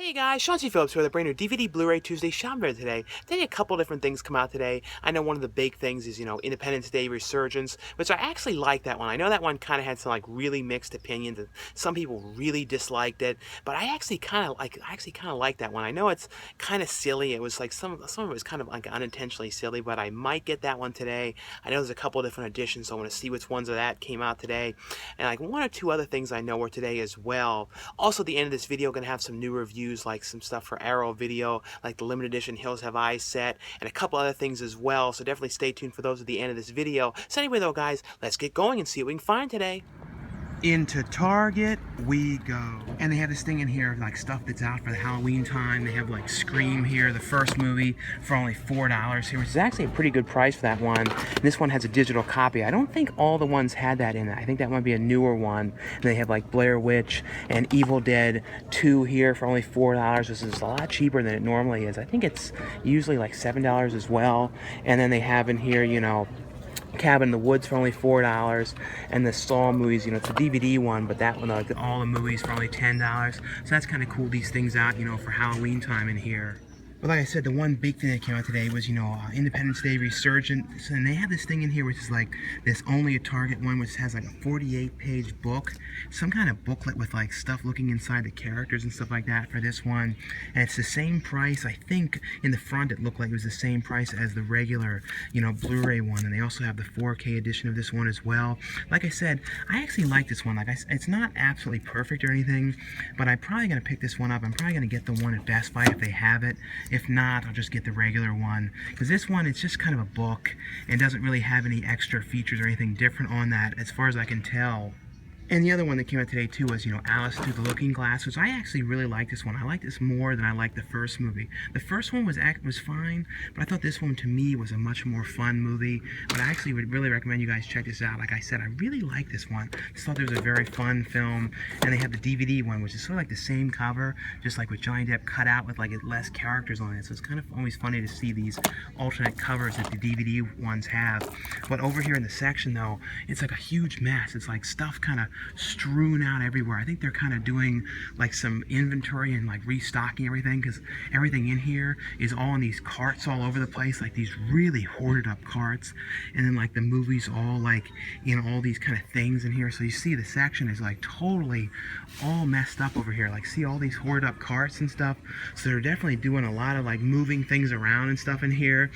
Hey guys, Sean C. Phillips here with a brand new DVD Blu-ray Tuesday shopping video today. Today a couple different things come out today. I know one of the big things is, Independence Day Resurgence, which I actually like that one. I know that one kind of had some really mixed opinions, and some people really disliked it, but I actually kind of like that one. I know it's kind of silly. It was like some of it was kind of unintentionally silly, but I might get that one today. I know there's a couple different editions, so I want to see which ones of that came out today, and one or two other things I know were today as well. Also, at the end of this video, gonna have some new reviews, like some stuff for Arrow Video, like the limited edition Hills Have Eyes set, and a couple other things as well, so definitely stay tuned for those at the end of this video. So anyway though guys, let's get going and see what we can find today. Into Target we go. And they have this thing in here of stuff that's out for the Halloween time. They have Scream here, the first movie, for only $4 here, which is actually a pretty good price for that one. And this one has a digital copy. I don't think all the ones had that in it. I think that might be a newer one. And they have Blair Witch and Evil Dead 2 here for only $4, which is a lot cheaper than it normally is. I think it's usually $7 as well. And then they have in here, Cabin in the Woods for only $4, and the Saw movies, it's a DVD one, but that one, all the movies for only $10. So that's kind of cool, these things out, for Halloween time in here. But like I said, the one big thing that came out today was, Independence Day Resurgence, and they have this thing in here which is this only a Target one, which has a 48-page book, some kind of booklet with stuff looking inside the characters and stuff like that for this one. And it's the same price. I think in the front it looked like it was the same price as the regular, Blu-ray one, and they also have the 4K edition of this one as well. Like I said, I actually like this one. It's not absolutely perfect or anything, but I'm probably going to pick this one up. I'm probably going to get the one at Best Buy if they have it. If not, I'll just get the regular one, because this one, it's just kind of a book and doesn't really have any extra features or anything different on that as far as I can tell. And the other one that came out today too was, Alice Through the Looking Glass, which I actually really like this one. I like this more than I liked the first movie. The first one was fine, but I thought this one to me was a much more fun movie. But I actually would really recommend you guys check this out. Like I said, I really like this one. I just thought it was a very fun film. And they have the DVD one, which is sort of the same cover, just with Johnny Depp cut out with less characters on it. So it's kind of always funny to see these alternate covers that the DVD ones have. But over here in the section though, it's a huge mess. It's stuff kind of strewn out everywhere. I think they're kind of doing some inventory and restocking everything, because everything in here is all in these carts all over the place, these really hoarded up carts. And then the movies all in all these kind of things in here. So you see the section is totally all messed up over here. See all these hoarded up carts and stuff. So they're definitely doing a lot of moving things around and stuff in here.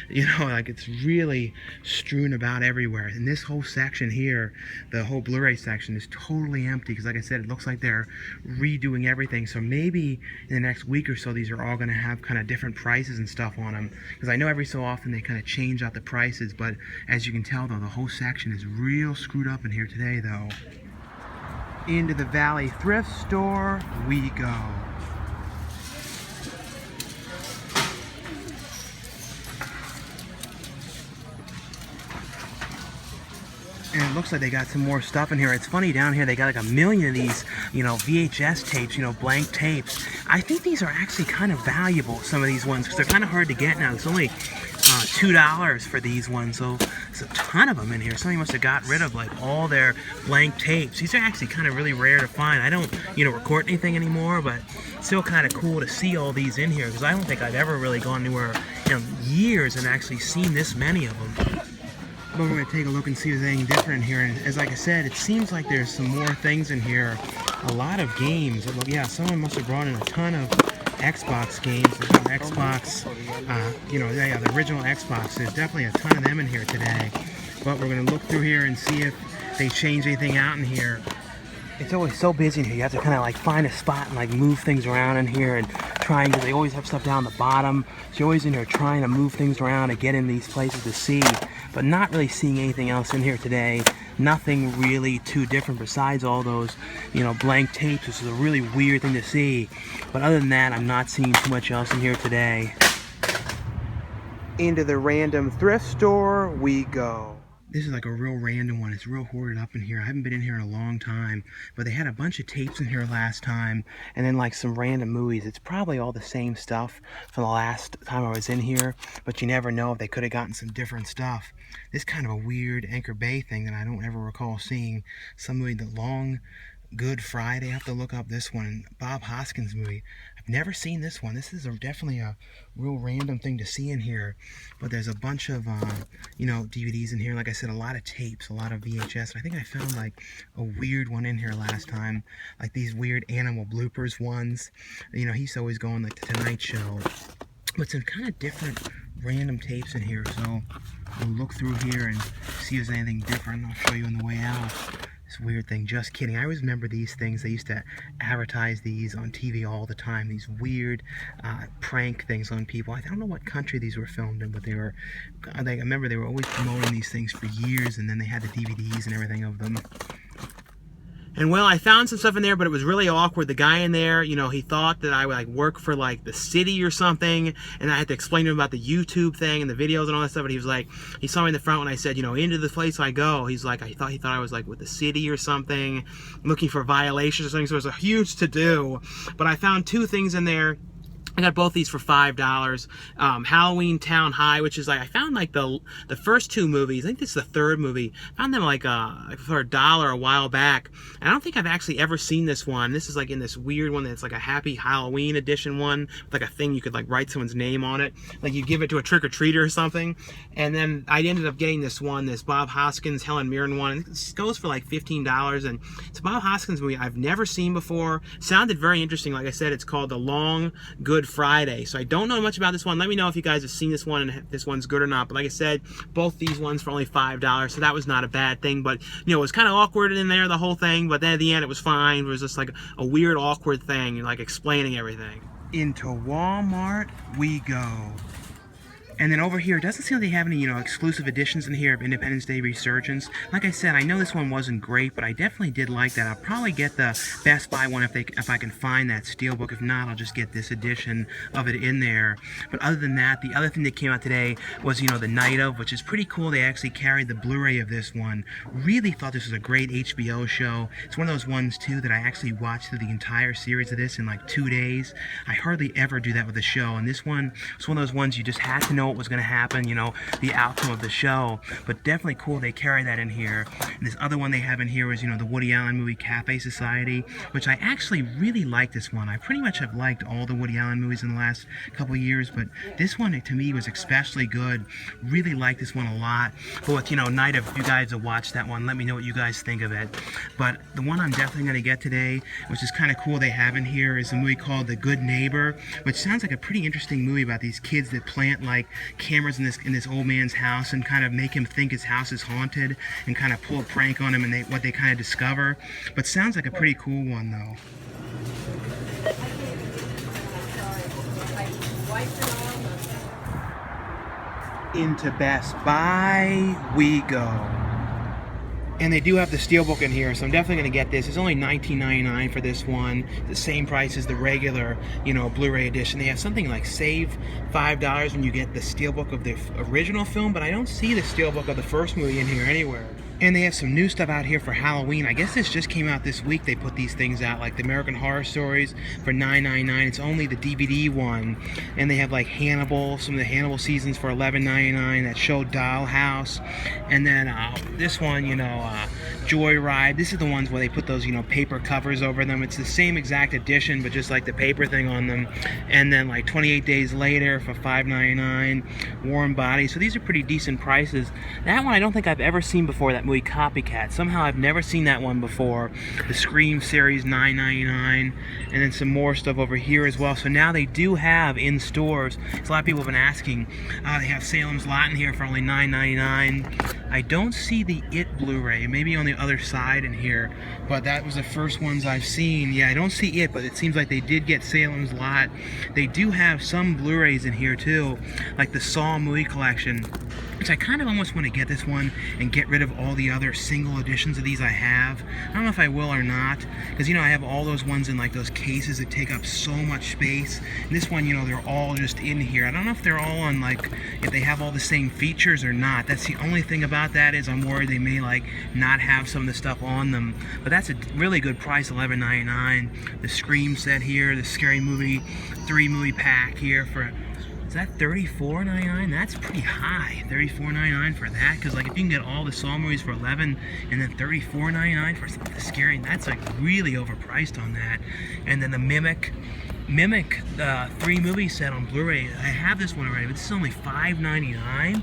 It's really strewn about everywhere. And this whole section here, the whole Blu-ray section, is totally empty, because like I said, it looks like they're redoing everything. So maybe in the next week or so, these are all going to have kind of different prices and stuff on them, because I know every so often they kind of change out the prices. But as you can tell though, the whole section is real screwed up in here today though. Into the Valley Thrift Store we go. And it looks like they got some more stuff in here. It's funny, down here they got a million of these, VHS tapes, blank tapes. I think these are actually kind of valuable, some of these ones, because they're kind of hard to get now. It's only $2 for these ones, so there's a ton of them in here. Somebody must have got rid of all their blank tapes. These are actually kind of really rare to find. I don't, record anything anymore, but still kind of cool to see all these in here, because I don't think I've ever really gone anywhere in years and actually seen this many of them. But we're going to take a look and see if there's anything different in here. And as like I said, it seems like there's some more things in here. A lot of games. Yeah, someone must have brought in a ton of Xbox games. Xbox, the original Xbox. There's definitely a ton of them in here today. But we're going to look through here and see if they change anything out in here. It's always so busy in here. You have to kind of find a spot and move things around in here and trying to. They always have stuff down the bottom, so you're always in here trying to move things around and get in these places to see, but not really seeing anything else in here today. Nothing really too different besides all those, blank tapes, which is a really weird thing to see. But other than that, I'm not seeing too much else in here today. Into the random thrift store we go. This is a real random one. It's real hoarded up in here. I haven't been in here in a long time, but they had a bunch of tapes in here last time, and then some random movies. It's probably all the same stuff from the last time I was in here, but you never know if they could have gotten some different stuff. This kind of a weird Anchor Bay thing that I don't ever recall seeing. Some movie, The Long Good Friday. I have to look up this one. Bob Hoskins movie. I've never seen this one. This is definitely a real random thing to see in here. But there's a bunch of, you know, DVDs in here. Like I said, a lot of tapes, a lot of VHS. I think I found like a weird one in here last time. Like these weird animal bloopers ones. You know, he's always going like the Tonight Show. But some kind of different random tapes in here. So we'll look through here and see if there's anything different. I'll show you on the way out. This weird thing, just kidding. I always remember these things. They used to advertise these on TV all the time. These weird prank things on people. I don't know what country these were filmed in, but they were. I remember they were always promoting these things for years, and then they had the DVDs and everything of them. And well, I found some stuff in there, but it was really awkward. The guy in there, you know, he thought that I would like work for like the city or something, and I had to explain to him about the YouTube thing and the videos and all that stuff. And he was like, he saw me in the front when I said, you know, into the place I go. He's like, he thought I was like with the city or something, looking for violations or something. So it was a huge to do. But I found two things in there. I got both these for $5. Halloween Town High, which is like, I found like the first two movies. I think this is the third movie. I found them like for $1 a while back. And I don't think I've actually ever seen this one. This is like in this weird one that's like a Happy Halloween edition one. With like a thing you could like write someone's name on it. Like you give it to a trick-or-treater or something. And then I ended up getting this one, this Bob Hoskins, Helen Mirren one. This goes for like $15. And it's a Bob Hoskins movie I've never seen before. Sounded very interesting. Like I said, it's called The Long Good Friday. So I don't know much about this one. Let me know if you guys have seen this one and if this one's good or not. But like I said, both these ones for only $5, so that was not a bad thing. But you know, it was kind of awkward in there, the whole thing. But then at the end, it was fine. It was just like a weird, awkward thing, like explaining everything. Into Walmart we go. And then over here, it doesn't seem like they have any, you know, exclusive editions in here of Independence Day Resurgence. Like I said, I know this one wasn't great, but I definitely did like that. I'll probably get the Best Buy one if I can find that steelbook. If not, I'll just get this edition of it in there. But other than that, the other thing that came out today was, you know, the Night Of, which is pretty cool. They actually carried the Blu-ray of this one. Really thought this was a great HBO show. It's one of those ones, too, that I actually watched through the entire series of this in like 2 days. I hardly ever do that with a show, and this one was one of those ones you just had to know what was going to happen, you know, the outcome of the show. But definitely cool they carry that in here. And this other one they have in here was, you know, the Woody Allen movie Cafe Society, which I actually really like this one. I pretty much have liked all the Woody Allen movies in the last couple of years, but this one to me was especially good. Really like this one a lot. But with, you know, Night Of, if you guys have watched that one, let me know what you guys think of it. But the one I'm definitely going to get today, which is kind of cool they have in here, is a movie called The Good Neighbor, which sounds like a pretty interesting movie about these kids that plant like cameras in this old man's house and kind of make him think his house is haunted and kind of pull a prank on him, and what they kind of discover. But sounds like a pretty cool one though. Into Best Buy we go. And they do have the steelbook in here, so I'm definitely going to get this. It's only $19.99 for this one. The same price as the regular, you know, Blu-ray edition. They have something like save $5 when you get the steelbook of the original film, but I don't see the steelbook of the first movie in here anywhere. And they have some new stuff out here for Halloween. I guess this just came out this week. They put these things out, like the American Horror Stories for $9.99. It's only the DVD one. And they have like Hannibal, some of the Hannibal seasons for $11.99. That show Dollhouse. And then this one, you know, Joyride. This is the ones where they put those, you know, paper covers over them. It's the same exact edition, but just like the paper thing on them. And then like 28 Days Later for $5.99. Warm Bodies. So these are pretty decent prices. That one I don't think I've ever seen before, that movie Copycat. Somehow I've never seen that one before. The Scream series, $9.99. And then some more stuff over here as well. So now they do have in stores, a lot of people have been asking, they have Salem's Lot in here for only $9.99. I don't see the It Blu-ray, maybe on the other side in here, but that was the first ones I've seen. Yeah, I don't see it, but it seems like they did get Salem's Lot. They do have some Blu-rays in here too, like the Saw movie collection, which I kind of almost want to get this one and get rid of all the other single editions of these I have. I don't know if I will or not, because, you know, I have all those ones in like those cases that take up so much space. And this one, you know, they're all just in here. I don't know if they're all on, like, if they have all the same features or not. That's the only thing about that, is I'm worried they may like not have some of the stuff on them. But that's a really good price, $11.99. The Scream set here, the Scary Movie 3 movie pack here for Is that $34.99? That's pretty high, $34.99 for that. Because like if you can get all the Saw movies for $11 and then $34.99 for something scary, that's like really overpriced on that. And then the Mimic 3-movie set on Blu-ray. I have this one already, but this is only $5.99.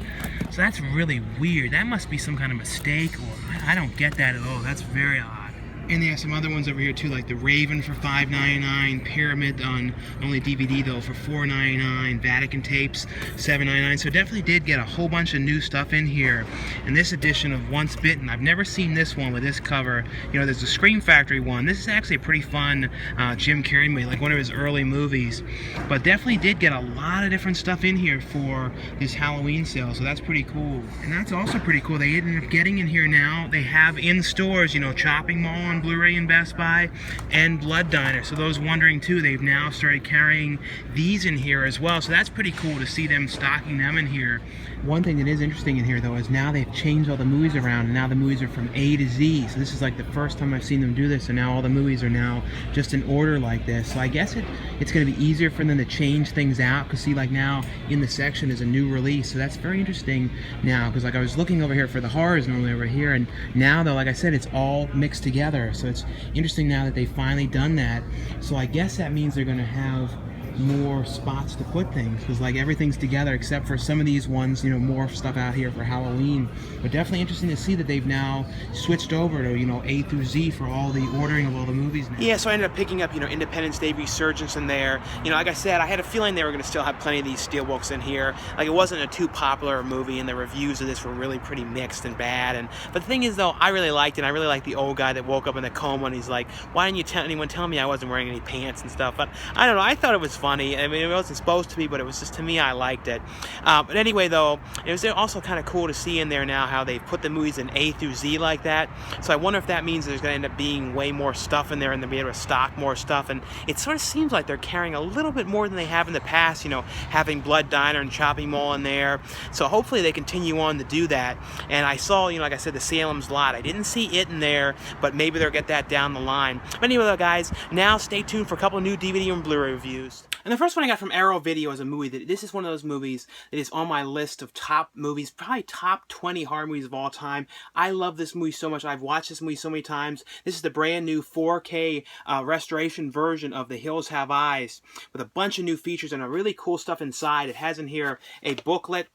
So that's really weird. That must be some kind of mistake, or I don't get that at all. That's very odd. And they have some other ones over here too, like the Raven for $5.99, Pyramid on only DVD though for $4.99, Vatican Tapes $7.99. So definitely did get a whole bunch of new stuff in here. And this edition of Once Bitten, I've never seen this one with this cover. You know, there's the Scream Factory one. This is actually a pretty fun Jim Carrey movie, like one of his early movies. But definitely did get a lot of different stuff in here for this Halloween sale. So that's pretty cool. And that's also pretty cool. They ended up getting in here now. They have in stores, you know, Chopping Mall on Blu-ray and Best Buy, and Blood Diner. So those wondering too, they've now started carrying these in here as well. So that's pretty cool to see them stocking them in here. One thing that is interesting in here though is now they've changed all the movies around, and now the movies are from A to Z. So this is like the first time I've seen them do this, and now all the movies are now just in order like this. So I guess it's going to be easier for them to change things out, because see, like now in the section is a new release. So that's very interesting now, because like I was looking over here for the horrors normally over here, and now though, like I said, it's all mixed together. So it's interesting now that they've finally done that. So I guess that means they're going to have more spots to put things, because like everything's together except for some of these ones, you know, more stuff out here for Halloween. But definitely interesting to see that they've now switched over to, you know, A through Z for all the ordering of all the movies now. Yeah, so I ended up picking up, you know, Independence Day Resurgence in there. You know, like I said, I had a feeling they were going to still have plenty of these steelbooks in here. Like, it wasn't a too popular movie, and the reviews of this were really pretty mixed and bad. But the thing is, though, I really liked it. I really liked the old guy that woke up in the coma, and he's like, why didn't anyone tell me I wasn't wearing any pants and stuff? But I don't know, I thought it was funny. I mean, it wasn't supposed to be, but it was just, to me, I liked it. But anyway, though, it was also kind of cool to see in there now how they put the movies in A through Z like that. So I wonder if that means there's going to end up being way more stuff in there, and they'll be able to stock more stuff. And it sort of seems like they're carrying a little bit more than they have in the past, you know, having Blood Diner and Chopping Mall in there. So hopefully they continue on to do that. And I saw, you know, like I said, the Salem's Lot. I didn't see it in there, but maybe they'll get that down the line. But anyway, though, guys, now stay tuned for a couple new DVD and Blu-ray reviews. And the first one I got from Arrow Video is a movie that, this is one of those movies that is on my list of top movies, probably top 20 horror movies of all time. I love this movie so much. I've watched this movie so many times. This is the brand new 4K restoration version of The Hills Have Eyes, with a bunch of new features and a really cool stuff inside. It has in here a booklet,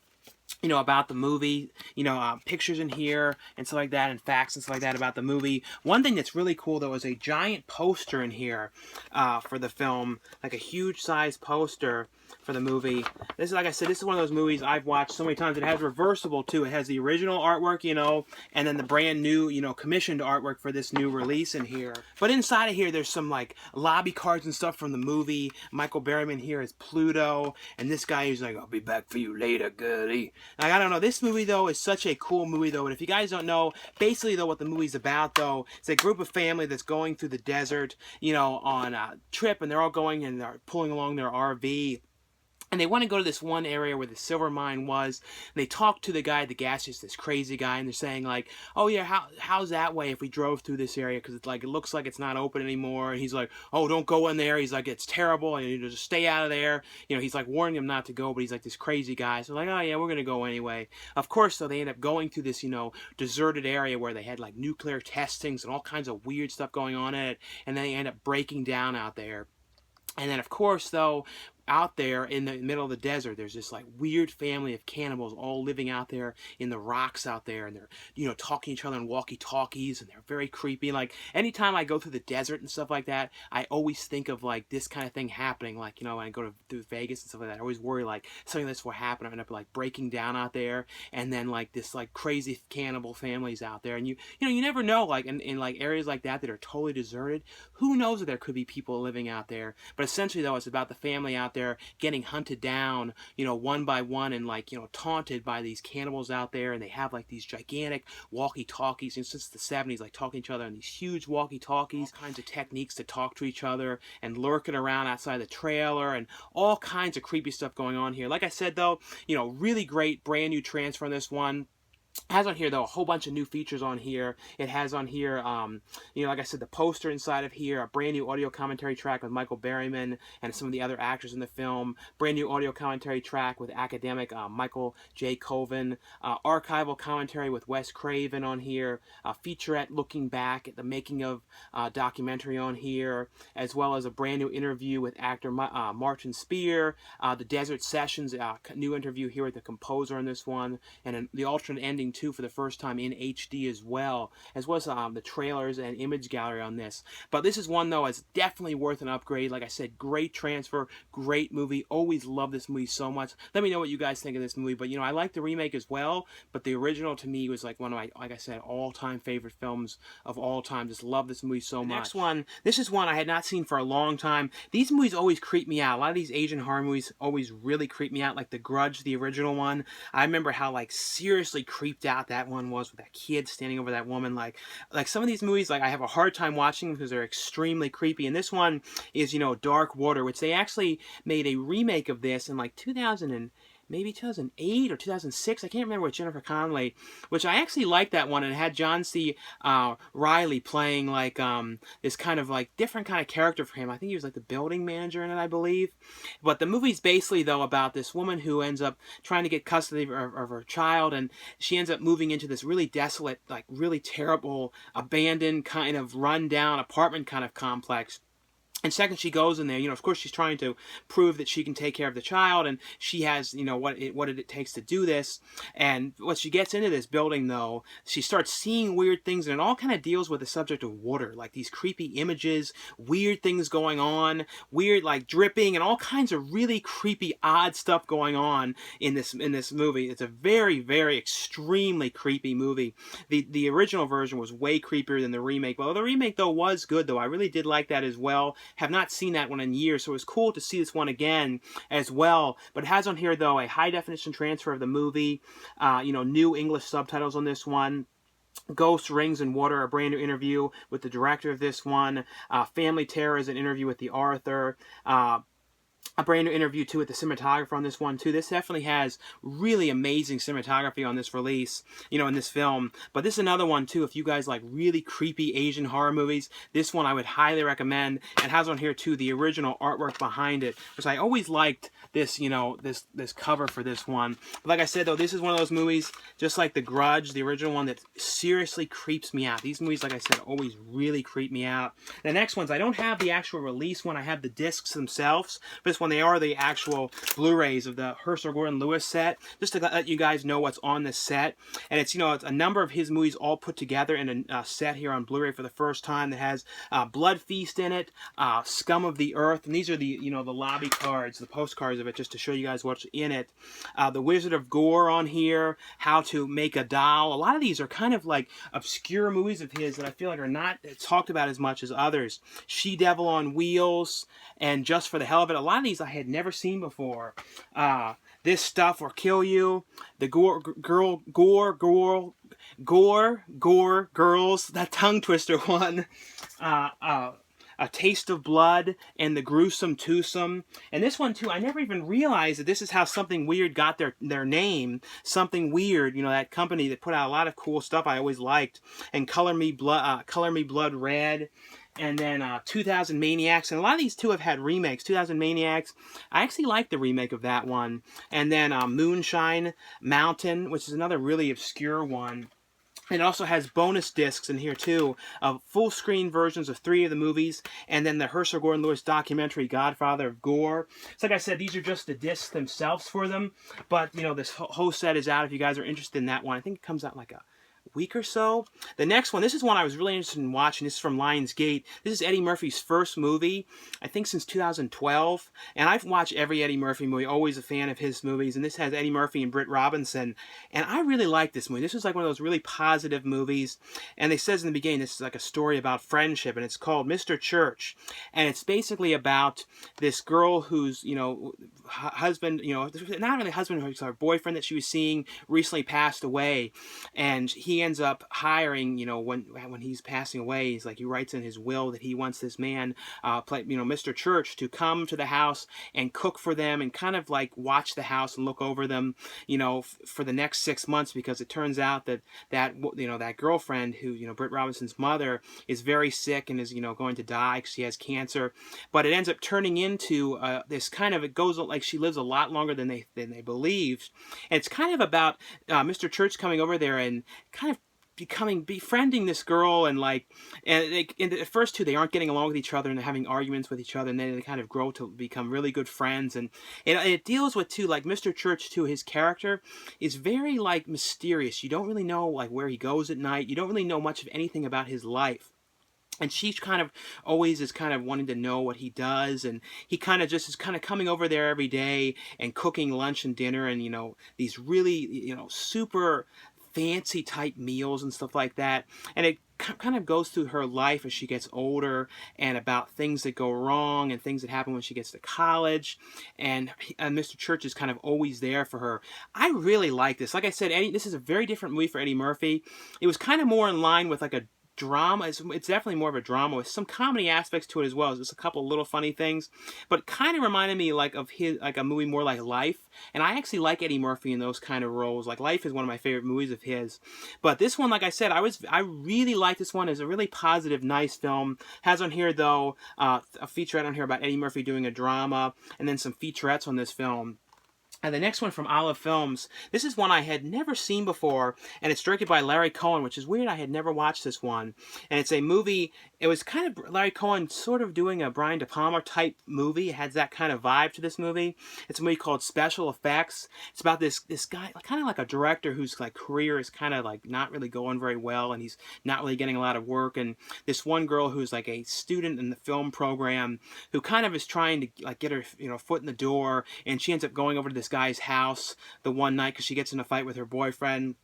you know, about the movie, you know, pictures in here and stuff like that, and facts and stuff like that about the movie. One thing that's really cool, though, is a giant poster in here for the film, like a huge size poster for the movie. This is, like I said, this is one of those movies I've watched so many times. It has reversible too. It has the original artwork, you know, and then the brand new, you know, commissioned artwork for this new release in here. But inside of here, there's some like lobby cards and stuff from the movie. Michael Berryman here is Pluto, and this guy is like, I'll be back for you later, girlie. Like, I don't know, this movie though is such a cool movie though, and if you guys don't know, basically though what the movie's about though, it's a group of family that's going through the desert, you know, on a trip, and they're all going and they're pulling along their RV. And they want to go to this one area where the silver mine was. And they talk to the guy at the gas station, this crazy guy, and they're saying like, "Oh yeah, how's that way if we drove through this area? Because it looks like it's not open anymore." And he's like, "Oh, don't go in there." He's like, "It's terrible, and you know, just stay out of there." You know, he's like warning him not to go, but he's like this crazy guy. So like, "Oh yeah, we're gonna go anyway." Of course, so they end up going through this, you know, deserted area where they had like nuclear testings and all kinds of weird stuff going on in it, and then they end up breaking down out there. And then, of course, though, out there in the middle of the desert, there's this like weird family of cannibals all living out there in the rocks out there, and they're, you know, talking to each other in walkie-talkies, and they're very creepy. Like, anytime I go through the desert and stuff like that, I always think of like this kind of thing happening. Like, you know, when I go through Vegas and stuff like that, I always worry like something like this will happen. I end up like breaking down out there, and then like this like crazy cannibal families out there, and you know, you never know, like in like areas like that are totally deserted, who knows if there could be people living out there. But essentially though, it's about the family out there getting hunted down, you know, one by one, and like, you know, taunted by these cannibals out there. And they have like these gigantic walkie-talkies, and since the 70s, like talking to each other on these huge walkie-talkies, all kinds of techniques to talk to each other, and lurking around outside the trailer, and all kinds of creepy stuff going on here. Like I said though, you know, really great brand new transfer on this one. Has on here though a whole bunch of new features on here. It has on here, like I said, the poster inside of here, a brand new audio commentary track with Michael Berryman and some of the other actors in the film. Brand new audio commentary track with academic Michael J. Coven. Archival commentary with Wes Craven on here. Featurette looking back at the making of documentary on here, as well as a brand new interview with actor Martin Spear. The Desert Sessions, new interview here with the composer on this one, and the alternate ending too for the first time in HD as well as the trailers and image gallery on this. But this is one though is definitely worth an upgrade. Like I said, great transfer, great movie. Always love this movie so much. Let me know what you guys think of this movie. But I like the remake as well, but the original to me was like one of my, like I said, all-time favorite films of all time. Just love this movie so much. The next one, this is one I had not seen for a long time. These movies always creep me out. A lot of these Asian horror movies always really creep me out, like The Grudge, the original one. I remember how like seriously creeped out that one was with that kid standing over that woman. Like some of these movies, like I have a hard time watching because they're extremely creepy. And this one is, Dark Water, which they actually made a remake of this in like 2008 or 2006. I can't remember, with Jennifer Connelly, which I actually liked that one, and it had John C. Reilly playing like this kind of like different kind of character for him. I think he was like the building manager in it, I believe. But the movie's basically though about this woman who ends up trying to get custody of her child, and she ends up moving into this really desolate, like really terrible, abandoned kind of run-down apartment kind of complex. And second she goes in there, of course she's trying to prove that she can take care of the child, and she has, what it takes to do this. And when she gets into this building, though, she starts seeing weird things, and it all kind of deals with the subject of water, like these creepy images, weird things going on, weird like dripping, and all kinds of really creepy, odd stuff going on in this movie. It's a very, very extremely creepy movie. The original version was way creepier than the remake. Well, the remake though was good though. I really did like that as well. Have not seen that one in years, so it was cool to see this one again as well. But it has on here though a high definition transfer of the movie, new English subtitles on this one. Ghosts, Rings, and Water, a brand new interview with the director of this one. Family Terror is an interview with the author. A brand new interview too with the cinematographer on this one too. This definitely has really amazing cinematography on this release, in this film. But this is another one too, if you guys like really creepy Asian horror movies, this one I would highly recommend. And has on here too the original artwork behind it, which I always liked this, this cover for this one. But like I said though, this is one of those movies, just like The Grudge, the original one, that seriously creeps me out. These movies, like I said, always really creep me out. The next ones, I don't have the actual release one, I have the discs themselves. But this one, they are the actual Blu-rays of the Herschell Gordon Lewis set, just to let you guys know what's on this set. And it's, it's a number of his movies all put together in a set here on Blu-ray for the first time that has Blood Feast in it, Scum of the Earth, and these are the, the lobby cards, the postcards of it, just to show you guys what's in it. The Wizard of Gore on here, How to Make a Doll. A lot of these are kind of like obscure movies of his that I feel like are not talked about as much as others. She-Devil on Wheels, and Just for the Hell of It. A lot of these I had never seen before. This Stuff or Kill You, the Gore Girls, that tongue twister one, A Taste of Blood, and The Gruesome Twosome. And this one too, I never even realized that this is how Something Weird got their name. Something Weird, that company that put out a lot of cool stuff I always liked. And Color Me Blood Red. And then 2000 Maniacs, and a lot of these too have had remakes. 2000 Maniacs, I actually like the remake of that one. And then Moonshine Mountain, which is another really obscure one. And it also has bonus discs in here too, of full-screen versions of 3 of the movies, and then the Herschell Gordon Lewis documentary, Godfather of Gore. So like I said, these are just the discs themselves for them, but this whole set is out if you guys are interested in that one. I think it comes out like a week or so. The next one, this is one I was really interested in watching. This is from Lionsgate. This is Eddie Murphy's first movie, I think since 2012. And I've watched every Eddie Murphy movie, always a fan of his movies. And this has Eddie Murphy and Britt Robinson. And I really like this movie. This is like one of those really positive movies. And it says in the beginning, this is like a story about friendship. And it's called Mr. Church. And it's basically about this girl whose, husband, not really husband, her boyfriend that she was seeing recently passed away. And he he ends up hiring, you know, when he's passing away, he's like, he writes in his will that he wants this man, Mr. Church, to come to the house and cook for them and kind of like watch the house and look over them, you know, for the next 6 months, because it turns out that girlfriend who, you know, Britt Robinson's mother, is very sick and is, you know, going to die because she has cancer. But it ends up turning into this kind of, it goes like she lives a lot longer than they believed. And it's kind of about Mr. Church coming over there and kind of befriending this girl, and like, and at first too, they aren't getting along with each other and they're having arguments with each other, and then they kind of grow to become really good friends. And it deals with too, like, Mr. Church too, his character is very like mysterious. You don't really know like where he goes at night. You don't really know much of anything about his life. And she kind of always is kind of wanting to know what he does, and he kind of just is kind of coming over there every day and cooking lunch and dinner, and, you know, these really, you know, super fancy type meals and stuff like that. And it kind of goes through her life as she gets older, and about things that go wrong and things that happen when she gets to college. And Mr. Church is kind of always there for her. I really like this. Like I said, this is a very different movie for Eddie Murphy. It was kind of more in line with like a drama. It's definitely more of a drama with some comedy aspects to it as well. Just a couple little funny things, but it kind of reminded me like of his, like a movie more like Life. And I actually like Eddie Murphy in those kind of roles. Like Life is one of my favorite movies of his. But this one, like I said, I really like this one. It's a really positive, nice film. Has on here though a featurette on here about Eddie Murphy doing a drama, and then some featurettes on this film. And the next one from Olive Films, this is one I had never seen before, and it's directed by Larry Cohen, which is weird. I had never watched this one. And it's a movie, it was kind of Larry Cohen sort of doing a Brian De Palma type movie. It has that kind of vibe to this movie. It's a movie called Special Effects. It's about this guy, kind of like a director whose like career is kind of like not really going very well, and he's not really getting a lot of work. And this one girl who's like a student in the film program, who kind of is trying to like get her, you know, foot in the door, and she ends up going over to this guy's house the one night because she gets in a fight with her boyfriend.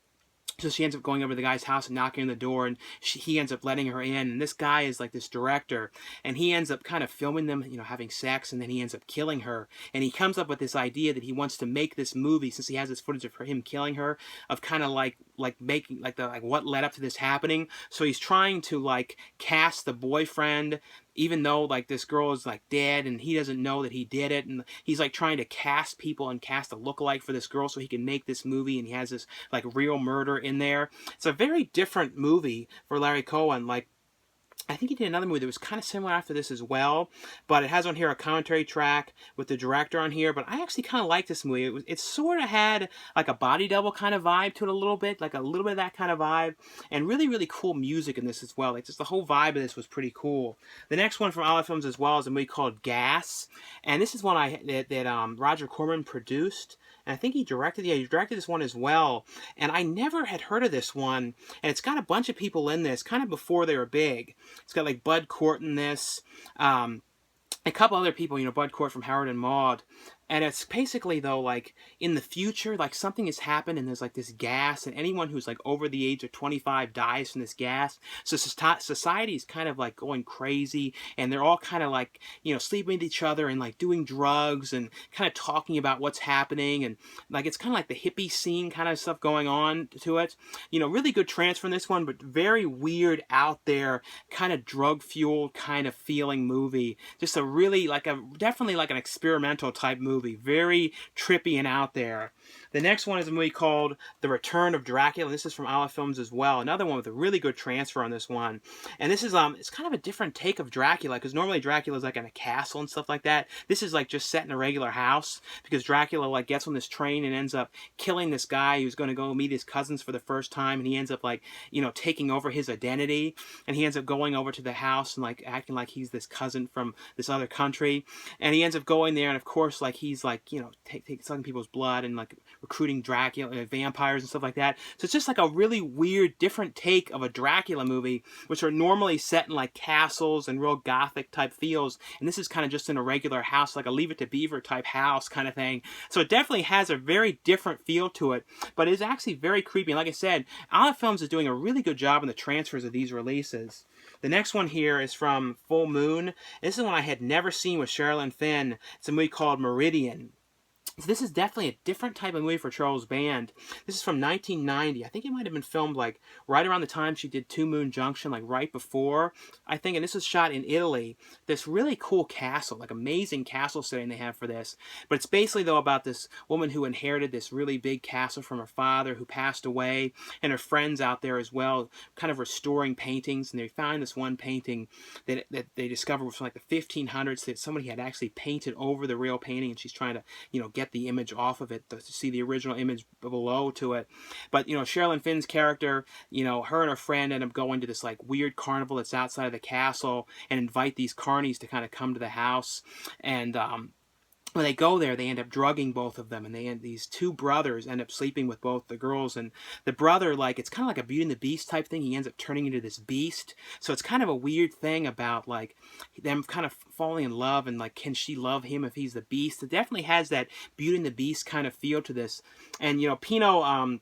So she ends up going over to the guy's house and knocking on the door, and he ends up letting her in. And this guy is like this director, and he ends up kind of filming them, you know, having sex, and then he ends up killing her. And he comes up with this idea that he wants to make this movie, since he has this footage of him killing her, of kind of like making like what led up to this happening. So he's trying to like cast the boyfriend, even though like this girl is like dead and he doesn't know that he did it, and he's like trying to cast people and cast a lookalike for this girl so he can make this movie, and he has this like real murder in there. It's a very different movie for Larry Cohen. Like, I think he did another movie that was kind of similar after this as well, but it has on here a commentary track with the director on here. But I actually kind of like this movie. It sort of had like a Body Double kind of vibe to it a little bit, like a little bit of that kind of vibe, and really, really cool music in this as well. Like, just the whole vibe of this was pretty cool. The next one from Olive Films as well is a movie called Gas, and this is one that Roger Corman produced. And I think he directed this one as well. And I never had heard of this one. And it's got a bunch of people in this, kind of before they were big. It's got like Bud Cort in this. A couple other people, you know, Bud Cort from Howard and Maude. And it's basically, though, like, in the future, like, something has happened and there's, like, this gas, and anyone who's, like, over the age of 25 dies from this gas. So society is kind of, like, going crazy, and they're all kind of, like, you know, sleeping with each other and, like, doing drugs and kind of talking about what's happening. And, like, it's kind of like the hippie scene kind of stuff going on to it. You know, really good transfer in this one, but very weird, out there, kind of drug-fueled kind of feeling movie. Just a really, like, definitely like an experimental type movie. Very trippy and out there. The next one is a movie called The Return of Dracula. This is from Olive Films as well. Another one with a really good transfer on this one. And this is it's kind of a different take of Dracula, because normally Dracula's like in a castle and stuff like that. This is like just set in a regular house, because Dracula like gets on this train and ends up killing this guy who's going to go meet his cousins for the first time, and he ends up like, you know, taking over his identity, and he ends up going over to the house and like acting like he's this cousin from this other country, and he ends up going there, and of course like he's like, you know, sucking people's blood and like recruiting Dracula, vampires and stuff like that. So it's just like a really weird, different take of a Dracula movie, which are normally set in like castles and real gothic type feels, and this is kind of just in a regular house, like a Leave It to Beaver type house kind of thing. So it definitely has a very different feel to it, but it's actually very creepy. And like I said, Olive Films is doing a really good job in the transfers of these releases. The next one here is from Full Moon. This is one I had never seen with Sherilyn Fenn. It's a movie called Meridian. So this is definitely a different type of movie for Charles Band. This is from 1990. I think it might have been filmed like right around the time she did Two Moon Junction, like right before, I think. And this was shot in Italy. This really cool castle, like amazing castle setting they have for this. But it's basically though about this woman who inherited this really big castle from her father who passed away, and her friends out there as well, kind of restoring paintings. And they find this one painting that they discovered was from like the 1500s that somebody had actually painted over the real painting, and she's trying to get the image off of it to see the original image below to it. But Sherilyn Finn's character, her and her friend end up going to this like weird carnival that's outside of the castle and invite these carnies to kind of come to the house. And when they go there, they end up drugging both of them, and these two brothers end up sleeping with both the girls. And the brother, like, it's kind of like a Beauty and the Beast type thing. He ends up turning into this beast. So it's kind of a weird thing about like them kind of falling in love, and like, can she love him if he's the beast? It definitely has that Beauty and the Beast kind of feel to this. And Pino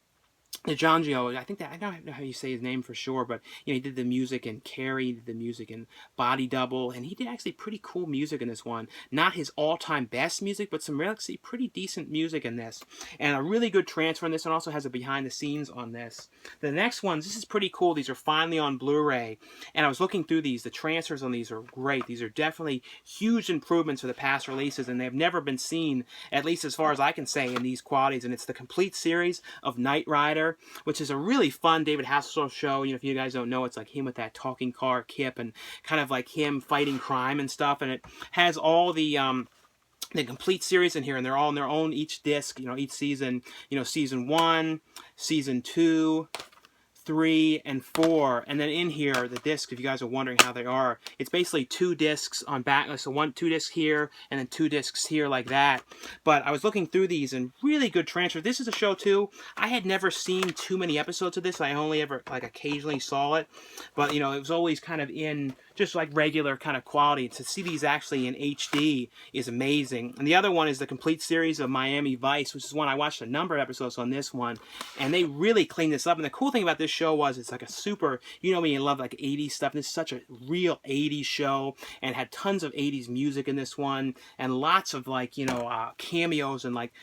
DiGiorgio, I don't know how you say his name for sure, but he did the music in Carrie, did the music in Body Double, and he did actually pretty cool music in this one. Not his all-time best music, but some actually pretty decent music in this, and a really good transfer in this one. Also has a behind-the-scenes on this. The next ones, this is pretty cool. These are finally on Blu-ray, and I was looking through these. The transfers on these are great. These are definitely huge improvements for the past releases, and they've never been seen, at least as far as I can say, in these qualities. And it's the complete series of Knight Rider, which is a really fun David Hasselhoff show. If you guys don't know, it's like him with that talking car Kip, and kind of like him fighting crime and stuff. And it has all the complete series in here, and they're all in their own each disc. Each season. Season 1, Season 2, 3, and 4, and then in here the discs, if you guys are wondering how they are, it's basically 2 discs on back, so 2 discs here and then 2 discs here like that. But I was looking through these, and really good transfer. This is a show too, I had never seen too many episodes of this. I only ever like occasionally saw it, but it was always kind of in just like regular kind of quality. To see these actually in HD is amazing. And the other one is the complete series of Miami Vice, which is one I watched a number of episodes on this one, and they really cleaned this up. And the cool thing about this show was it's like a super, me, you love like 80s stuff, and this is such a real 80s show, and had tons of 80s music in this one, and lots of like cameos and like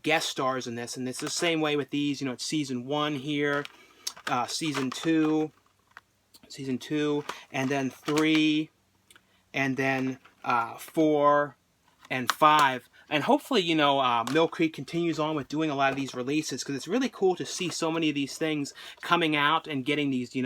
guest stars in this. And it's the same way with these. It's season 1 here, season 2, and then 3, and then 4 and 5. And hopefully, Mill Creek continues on with doing a lot of these releases, because it's really cool to see so many of these things coming out and getting these,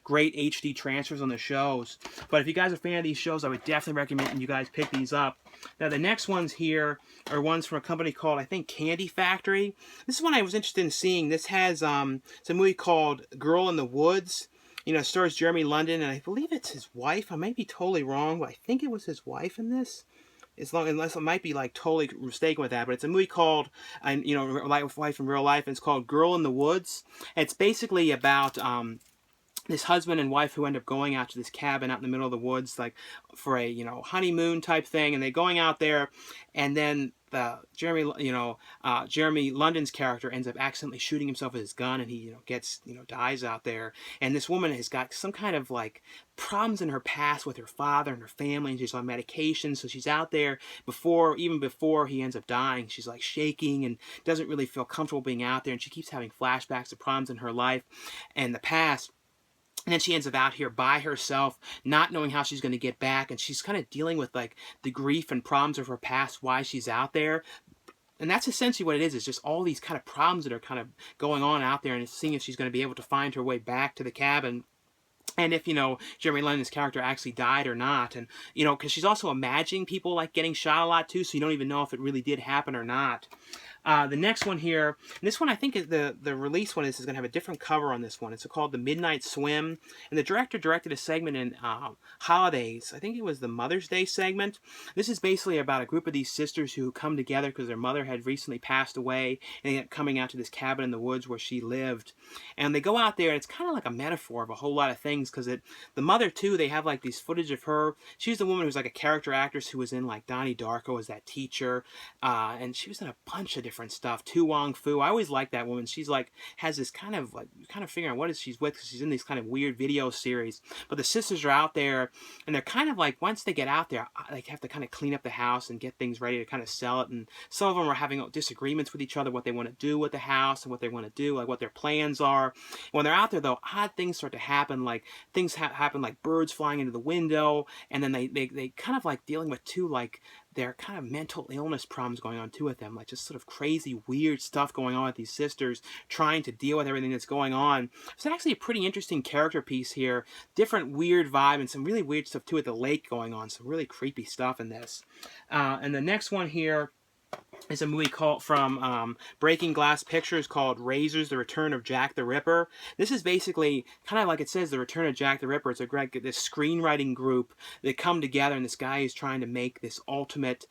great HD transfers on the shows. But if you guys are a fan of these shows, I would definitely recommend you guys pick these up. Now, the next ones here are ones from a company called, I think, Candy Factory. This is one I was interested in seeing. This has it's a movie called Girl in the Woods. It stars Jeremy London, and I believe it's his wife. I might be totally wrong, but I think it was his wife in this. Unless I might be like totally mistaken with that, but it's a movie called, Wife in Real Life, and it's called Girl in the Woods. And it's basically about this husband and wife who end up going out to this cabin out in the middle of the woods, like for a honeymoon type thing, and they're going out there, and then Jeremy London's character ends up accidentally shooting himself with his gun, and he dies out there. And this woman has got some kind of like problems in her past with her father and her family, and she's on medication, so she's out there even before he ends up dying. She's like shaking and doesn't really feel comfortable being out there, and she keeps having flashbacks to problems in her life and the past. And then she ends up out here by herself, not knowing how she's going to get back. And she's kind of dealing with like the grief and problems of her past, why she's out there. And that's essentially what it is. It's just all these kind of problems that are kind of going on out there, and seeing if she's going to be able to find her way back to the cabin. And if, Jeremy London's character actually died or not. And, because she's also imagining people like getting shot a lot too, so you don't even know if it really did happen or not. The next one here, and this one I think is the release one is going to have a different cover on this one. It's called The Midnight Swim, and the director directed a segment in Holidays. I think it was the Mother's Day segment. This is basically about a group of these sisters who come together because their mother had recently passed away, and they end up coming out to this cabin in the woods where she lived. And they go out there, and it's kind of like a metaphor of a whole lot of things, because the mother too, they have like these footage of her. She's the woman who's like a character actress who was in like Donnie Darko as that teacher, and she was in a bunch of different stuff. Tu Wong Fu, I always like that woman. She's like, has this kind of like, kind of figuring out what is she's with, because she's in these kind of weird video series. But the sisters are out there, and they're kind of like, once they get out there, they have to kind of clean up the house and get things ready to kind of sell it. And some of them are having disagreements with each other, what they want to do with the house and what they want to do, like what their plans are. When they're out there, though, odd things start to happen, like things happen like birds flying into the window, and then they kind of like dealing with too, like their kind of mental illness problems going on too with them, like just sort of crazy weird stuff going on with these sisters trying to deal with everything that's going on. It's actually a pretty interesting character piece here, different weird vibe and some really weird stuff too at the lake going on, some really creepy stuff in this. And the next one here is a movie called from Breaking Glass Pictures called Razors, The Return of Jack the Ripper. This is basically kind of like it says, The Return of Jack the Ripper. It's this screenwriting group that come together, and this guy is trying to make this ultimate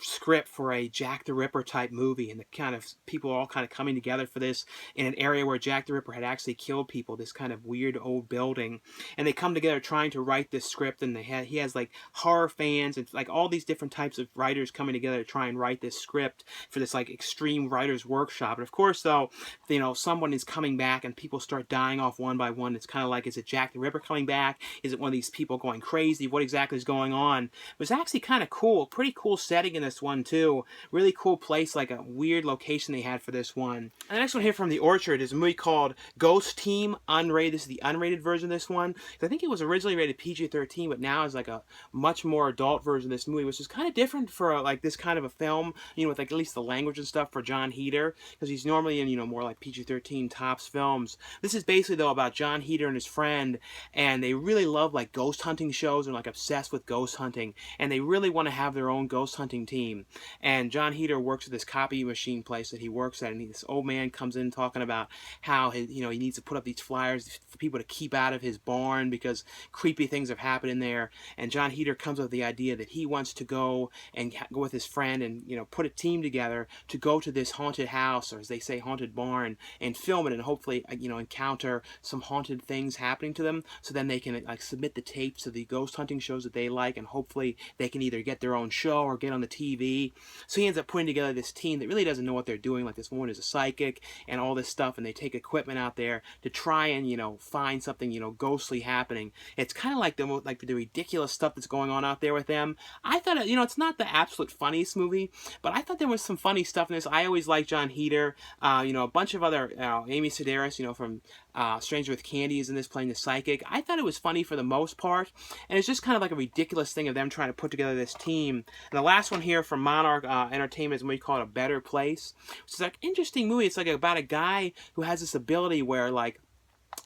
script for a Jack the Ripper type movie, and the kind of people are all kind of coming together for this in an area where Jack the Ripper had actually killed people, this kind of weird old building, and they come together trying to write this script, and he has like horror fans and like all these different types of writers coming together to try and write this script for this like extreme writer's workshop. And of course, though, you know, someone is coming back and people start dying off one by one. It's kind of like, is it Jack the Ripper coming back? Is it one of these people going crazy? What exactly is going on? It was actually kind of cool. Pretty cool setting in this one too. Really cool place, like a weird location they had for this one. And the next one here from The Orchard is a movie called Ghost Team Unrated. This is the unrated version of this one. I think it was originally rated PG-13, but now is like a much more adult version of this movie, which is kind of different for like this kind of a film, you know, with like at least the language and stuff for John Heder, because he's normally in, you know, more like PG-13 tops films. This is basically though about John Heder and his friend, and they really love like ghost hunting shows and like obsessed with ghost hunting, and they really want to have their own ghost hunting team. And John Heder works at this copy machine place that he works at, and this old man comes in talking about how you know, he needs to put up these flyers for people to keep out of his barn because creepy things have happened in there. And John Heder comes up with the idea that he wants to go with his friend and, you know, put a team together to go to this haunted house, or as they say, haunted barn, and film it, and hopefully, you know, encounter some haunted things happening to them, so then they can like submit the tapes to the ghost hunting shows that they like, and hopefully they can either get their own show or get on the TV. So he ends up putting together this team that really doesn't know what they're doing. Like this woman is a psychic and all this stuff, and they take equipment out there to try and, you know, find something, you know, ghostly happening. It's kind of like the ridiculous stuff that's going on out there with them. I thought, you know, it's not the absolute funniest movie, but I thought there was some funny stuff in this. I always like John Heder. You know, a bunch of other, Amy Sedaris, you know, from Stranger with Candy is in this playing the psychic. I thought it was funny for the most part, and it's just kind of like a ridiculous thing of them trying to put together this team. And the last one here from Monarch Entertainment is a movie called A Better Place, which is like an interesting movie. It's like about a guy who has this ability where like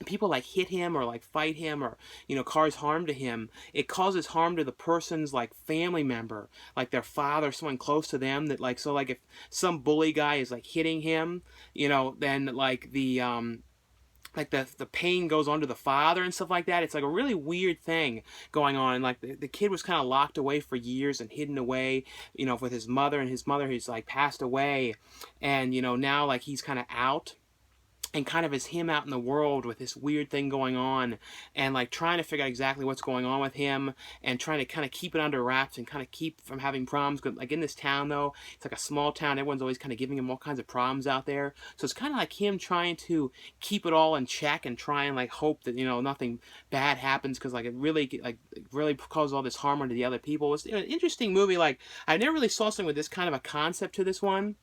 people like hit him or like fight him, or, you know, cause harm to him. It causes harm to the person's like family member, like their father, someone close to them, that like, so like if some bully guy is like hitting him, you know, then like the pain goes on to the father and stuff like that. It's like a really weird thing going on. And like the kid was kind of locked away for years and hidden away, you know, with his mother, and his mother who's like passed away, and, you know, now like he's kind of out, and kind of is him out in the world with this weird thing going on, and like trying to figure out exactly what's going on with him, and trying to kind of keep it under wraps and kind of keep from having problems. Like in this town though, it's like a small town, everyone's always kind of giving him all kinds of problems out there, so it's kind of like him trying to keep it all in check and try and like hope that, you know, nothing bad happens, because like it really causes all this harm onto the other people. It's an interesting movie. Like I never really saw something with this kind of a concept to this one.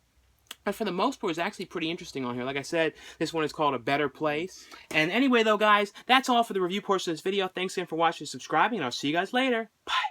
But for the most part, it's actually pretty interesting on here. Like I said, this one is called A Better Place. And anyway, though, guys, that's all for the review portion of this video. Thanks again for watching and subscribing, and I'll see you guys later. Bye.